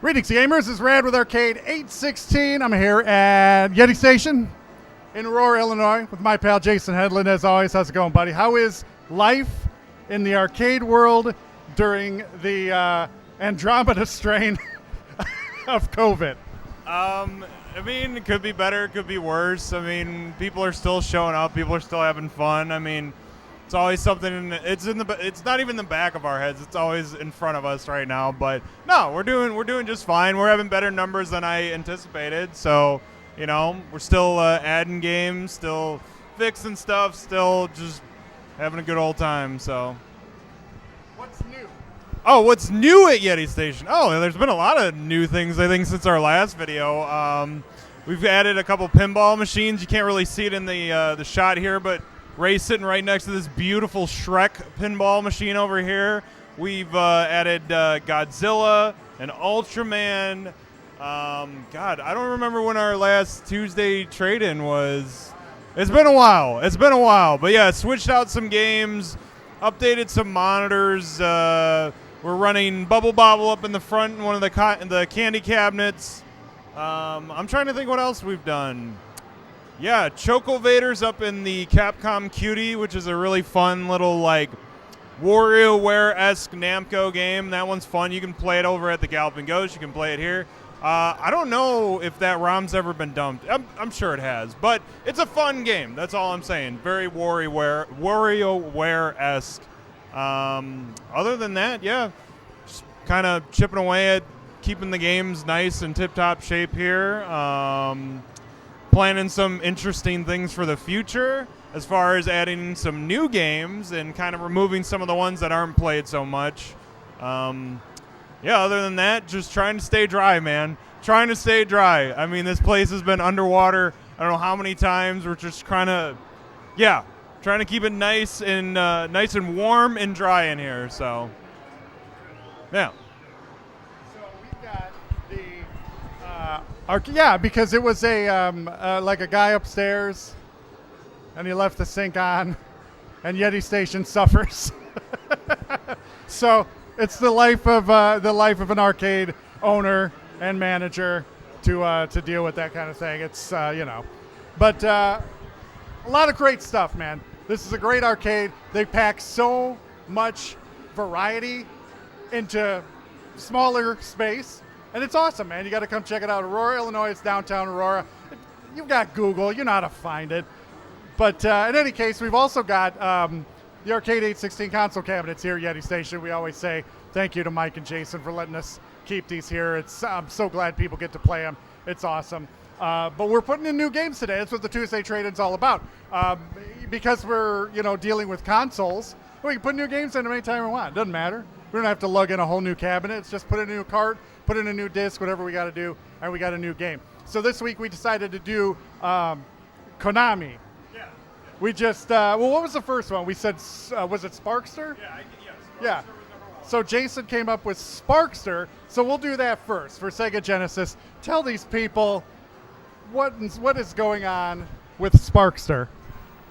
Greetings, gamers. This is Rad with Arcade 816. I'm here at Yeti Station in Aurora, Illinois, with my pal Jason Hedlund. As always, how's it going, buddy? How is life in the arcade world during the Andromeda strain of COVID? I mean, it could be better, it could be worse. I mean, people are still showing up, people are still having fun. I mean, it's always something. It's not even the back of our heads. It's always in front of us right now. But no, we're doing just fine. We're having better numbers than I anticipated. So, you know, we're still adding games, still fixing stuff, still just having a good old time. So, What's new? oh, what's new at Yeti Station? Oh, there's been a lot of new things I think since our last video. We've added a couple pinball machines. You can't really see it in the shot here, but Ray's sitting right next to this beautiful Shrek pinball machine over here. We've added Godzilla and Ultraman. God, I don't remember when our last Tuesday trade-in was. It's been a while. But yeah, switched out some games, updated some monitors. We're running Bubble Bobble up in the front in one of the candy cabinets. I'm trying to think what else we've done. Yeah, Chocovator's up in the Capcom Cutie, which is a really fun little, like, WarioWare-esque Namco game. That one's fun. You can play it over at the Galloping Ghost. You can play it here. I don't know if that ROM's ever been dumped. I'm sure it has. But it's a fun game. That's all I'm saying. Very WarioWare-esque. Other than that, yeah, just kind of chipping away at keeping the games nice and tip-top shape here. Planning some interesting things for the future as far as adding some new games and kind of removing some of the ones that aren't played so much. Yeah, other than that, just trying to stay dry, man. Trying to stay dry. I mean, this place has been underwater I don't know how many times. We're just trying to keep it nice and warm and dry in here. So, yeah. Yeah, because it was like a guy upstairs, and he left the sink on, and Yeti Station suffers. So it's the life of an arcade owner and manager to deal with that kind of thing. It's but a lot of great stuff, man. This is a great arcade. They pack so much variety into smaller space. And it's awesome, man. You got to come check it out. Aurora, Illinois. It's downtown Aurora. You've got Google. You know how to find it. But in any case, we've also got the Arcade 816 console cabinets here at Yeti Station. We always say thank you to Mike and Jason for letting us keep these here. I'm so glad people get to play them. It's awesome. But we're putting in new games today. That's what the Tuesday trade-in's all about. Because we're dealing with consoles, we can put new games in them anytime we want. It doesn't matter. We don't have to lug in a whole new cabinet. It's just put in a new cart, put in a new disc, whatever we got to do, and we got a new game. So this week we decided to do Konami. Yeah. We just, what was the first one? We said, was it Sparkster? Yes. Yeah. So Jason came up with Sparkster, so we'll do that first for Sega Genesis. Tell these people what is going on with Sparkster.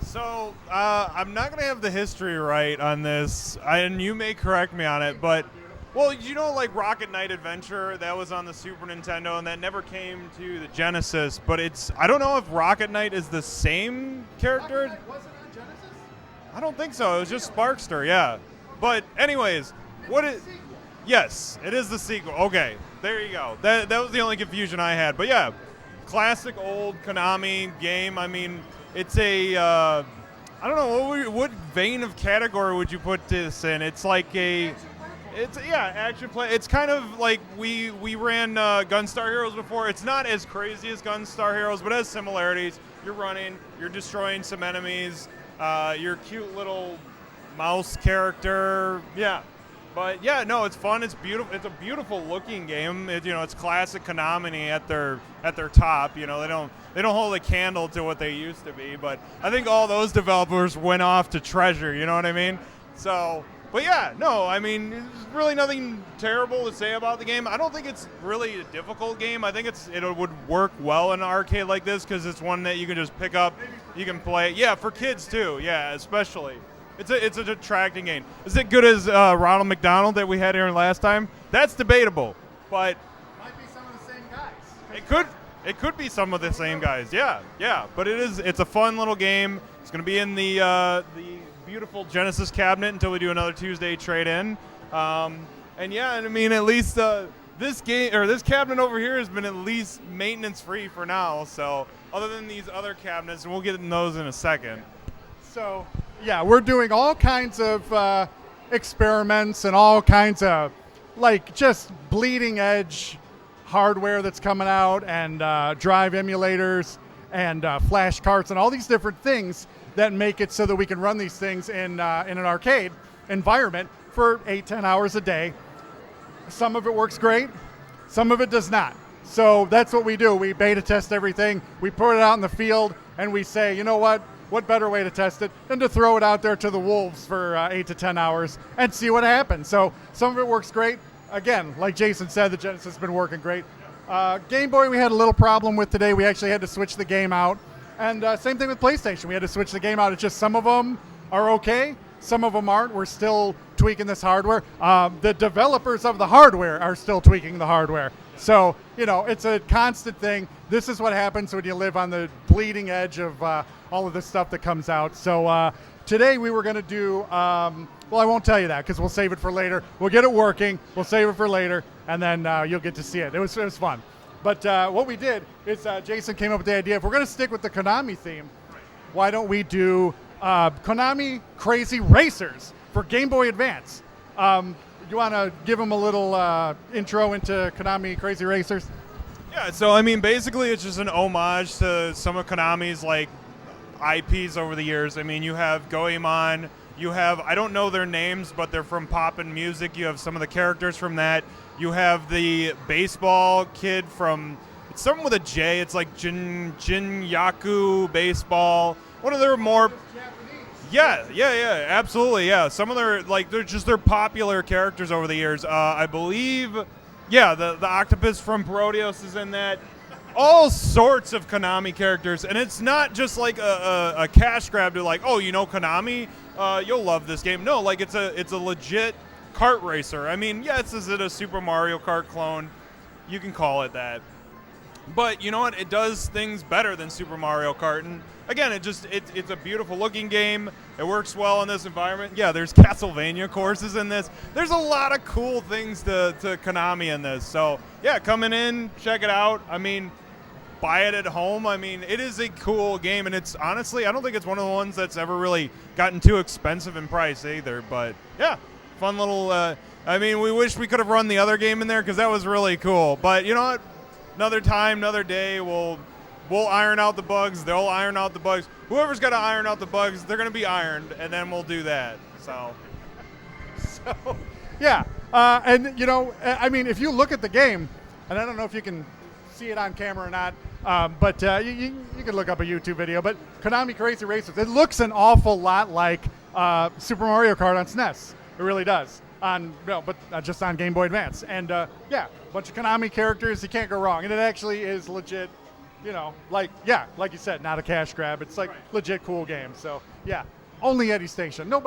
So, I'm not going to have the history right on this, and you may correct me on it, but, well, like Rocket Knight Adventure, that was on the Super Nintendo, and that never came to the Genesis, but I don't know if Rocket Knight is the same character. Was it on Genesis? I don't think so. It was just Sparkster, yeah. But, anyways, yes, it is the sequel. Okay, there you go. That was the only confusion I had. But, yeah, classic old Konami game. I mean, it's I don't know, what vein of category would you put this in? It's like action play. It's kind of like we ran Gunstar Heroes before. It's not as crazy as Gunstar Heroes, but it has similarities. You're running, you're destroying some enemies, your cute little mouse character. Yeah. But yeah, no, it's fun. It's beautiful. It's a beautiful looking game. It's classic Konami at their top. They don't hold a candle to what they used to be. But I think all those developers went off to Treasure. You know what I mean? So, but yeah, no, I mean, there's really nothing terrible to say about the game. I don't think it's really a difficult game. I think it would work well in an arcade like this because it's one that you can just pick up, you can play. Yeah, for kids too. Yeah, especially. It's a detracting game. Is it good as Ronald McDonald that we had here last time? That's debatable, but It could be some of the same guys. Yeah, yeah. But it's a fun little game. It's going to be in the beautiful Genesis cabinet until we do another Tuesday trade-in. And yeah, and I mean, at least this cabinet over here has been at least maintenance free for now. So other than these other cabinets, and we'll get in those in a second. So yeah, we're doing all kinds of experiments and all kinds of like just bleeding edge hardware that's coming out, and drive emulators and flash carts and all these different things that make it so that we can run these things in an arcade environment for 8-10 hours a day. Some of it works great, some of it does not. So that's what we do. We beta test everything, we put it out in the field, and we say, you know what better way to test it than to throw it out there to the wolves for 8 to 10 hours and see what happens. So some of it works great. Again, like Jason said, the Genesis has been working great. Game Boy we had a little problem with today. We actually had to switch the game out. And same thing with PlayStation. We had to switch the game out. It's just some of them are okay, some of them aren't. We're still tweaking this hardware. The developers of the hardware are still tweaking the hardware. So, you know, it's a constant thing. This is what happens when you live on the bleeding edge of all of this stuff that comes out. So today we were going to do, well, I won't tell you that because we'll save it for later. We'll get it working. We'll save it for later, and then you'll get to see it. It was fun. But what we did is Jason came up with the idea, if we're going to stick with the Konami theme, why don't we do Konami Crazy Racers for Game Boy Advance? You want to give them a little intro into Konami Crazy Racers? Yeah, so I mean, basically it's just an homage to some of Konami's like IPs over the years. I mean, you have Goemon, you have, I don't know their names, but they're from Pop and Music. You have some of the characters from that. You have the baseball kid from, it's something with a J. It's like Jin Yaku Baseball. One of their more, yeah, absolutely, yeah. Some of their, like, they're popular characters over the years. I believe, yeah, the octopus from Parodios is in that. All sorts of Konami characters, and it's not just like a cash grab to like, oh, you know Konami, you'll love this game. No, like it's a legit kart racer. I mean, yes, is it a Super Mario Kart clone? You can call it that. But you know what? It does things better than Super Mario Kart. And again, it's a beautiful looking game. It works well in this environment. Yeah, there's Castlevania courses in this. There's a lot of cool things to Konami in this. So yeah, coming in, check it out. I mean, buy it at home. I mean, it is a cool game, and it's honestly, I don't think it's one of the ones that's ever really gotten too expensive in price either. But yeah, fun little. I mean, we wish we could have run the other game in there because that was really cool. But you know what? Another time, another day, we'll iron out the bugs. They'll iron out the bugs. Whoever's got to iron out the bugs, they're going to be ironed, and then we'll do that. So yeah. And, you know, I mean, if you look at the game, and I don't know if you can see it on camera or not, but you can look up a YouTube video, but Konami Crazy Racers, it looks an awful lot like Super Mario Kart on SNES. It really does. But just on Game Boy Advance. And yeah, a bunch of Konami characters, you can't go wrong. And it actually is legit, you know, like you said, not a cash grab. It's like legit cool game. So yeah, only Eddie Station. No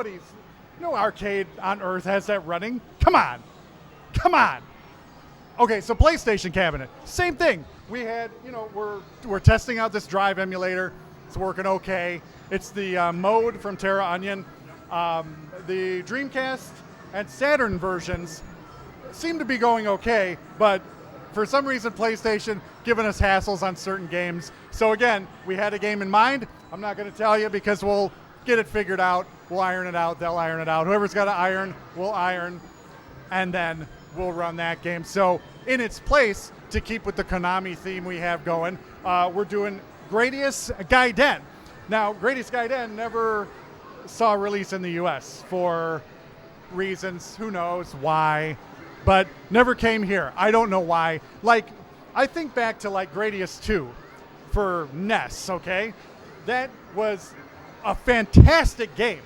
arcade on Earth has that running. Come on. Okay, so PlayStation cabinet, same thing. We had, you know, we're testing out this drive emulator. It's working okay. It's the mode from Terra Onion. The Dreamcast and Saturn versions seem to be going okay, but for some reason PlayStation giving us hassles on certain games. So again, we had a game in mind. I'm not going to tell you because we'll get it figured out. We'll iron it out. They'll iron it out. Whoever's got to iron, will iron, and then we'll run that game. So in its place, to keep with the Konami theme we have going, we're doing Gradius Gaiden. Now, Gradius Gaiden never saw a release in the U.S. for reasons, who knows why, but never came here. I don't know why. Like, I think back to like Gradius 2 for NES, okay? That was a fantastic game,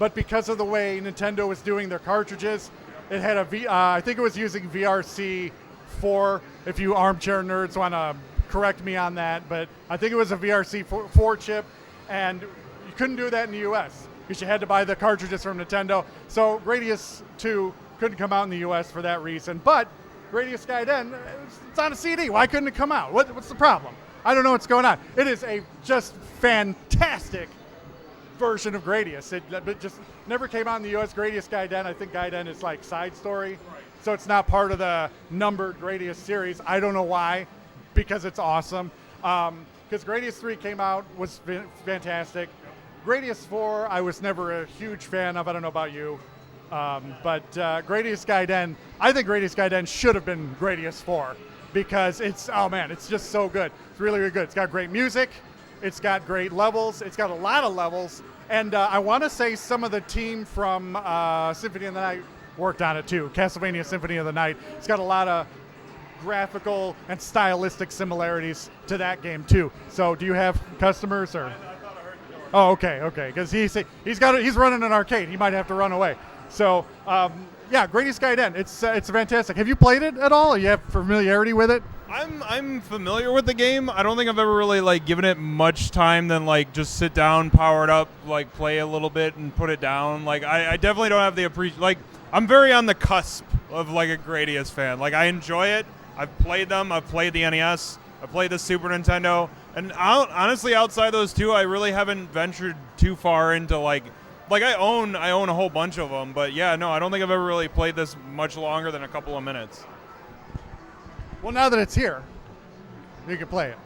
but because of the way Nintendo was doing their cartridges, it had I think it was using VRC 4, if you armchair nerds want to correct me on that, but I think it was a VRC 4 chip, and you couldn't do that in the US because you had to buy the cartridges from Nintendo. So Gradius 2 couldn't come out in the US for that reason, but Gradius Gaiden, it's on a CD. Why couldn't it come out? What's the problem? I don't know what's going on. It is a just fantastic version of Gradius. It just never came out in the U.S. Gradius Gaiden. I think Gaiden is like side story, so it's not part of the numbered Gradius series. I don't know why, because it's awesome. Because Gradius 3 came out, was fantastic. Gradius 4, I was never a huge fan of. I don't know about you. But Gradius Gaiden, I think Gradius Gaiden should have been Gradius 4 because it's just so good. It's really, really good. It's got great music. It's got great levels. It's got a lot of levels. And I want to say some of the team from Symphony of the Night worked on it too. Castlevania Symphony of the Night. It's got a lot of graphical and stylistic similarities to that game too. So do you have customers or? I thought I heard the door. Oh, okay. Because he's running an arcade. He might have to run away. So, Gradius Gaiden, it's fantastic. Have you played it at all? Or you have familiarity with it? I'm familiar with the game. I don't think I've ever really like given it much time than like just sit down, power it up, like play a little bit and put it down. Like I definitely don't have the appreciation. Like I'm very on the cusp of like a Gradius fan. Like I enjoy it. I've played them. I've played the NES. I played the Super Nintendo. And honestly, outside those two, I really haven't ventured too far into like I own a whole bunch of them. But yeah, no, I don't think I've ever really played this much longer than a couple of minutes. Well, now that it's here, you can play it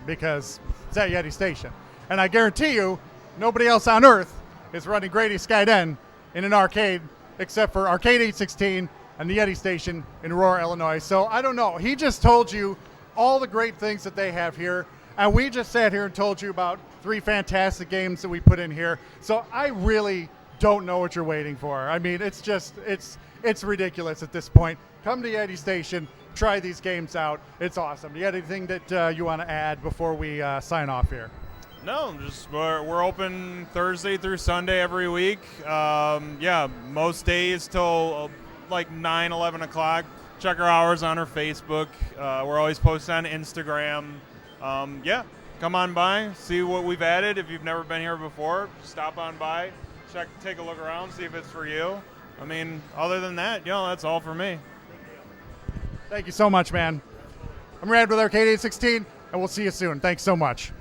because it's at Yeti Station. And I guarantee you, nobody else on Earth is running Gradius Gaiden in an arcade except for Arcade 816 and the Yeti Station in Aurora, Illinois. So I don't know. He just told you all the great things that they have here, and we just sat here and told you about 3 fantastic games that we put in here. So I really don't know what you're waiting for. I mean, it's ridiculous at this point. Come to Yeti Station, try these games out. It's awesome. You got anything that you want to add before we sign off here? No, just we're open Thursday through Sunday every week. Most days till like 9, 11 o'clock. Check our hours on our Facebook. We're always posting on Instagram. Come on by, see what we've added. If you've never been here before, stop on by, take a look around, see if it's for you. I mean, other than that, that's all for me. Thank you so much, man. I'm Rad with Arcade 816, and we'll see you soon. Thanks so much.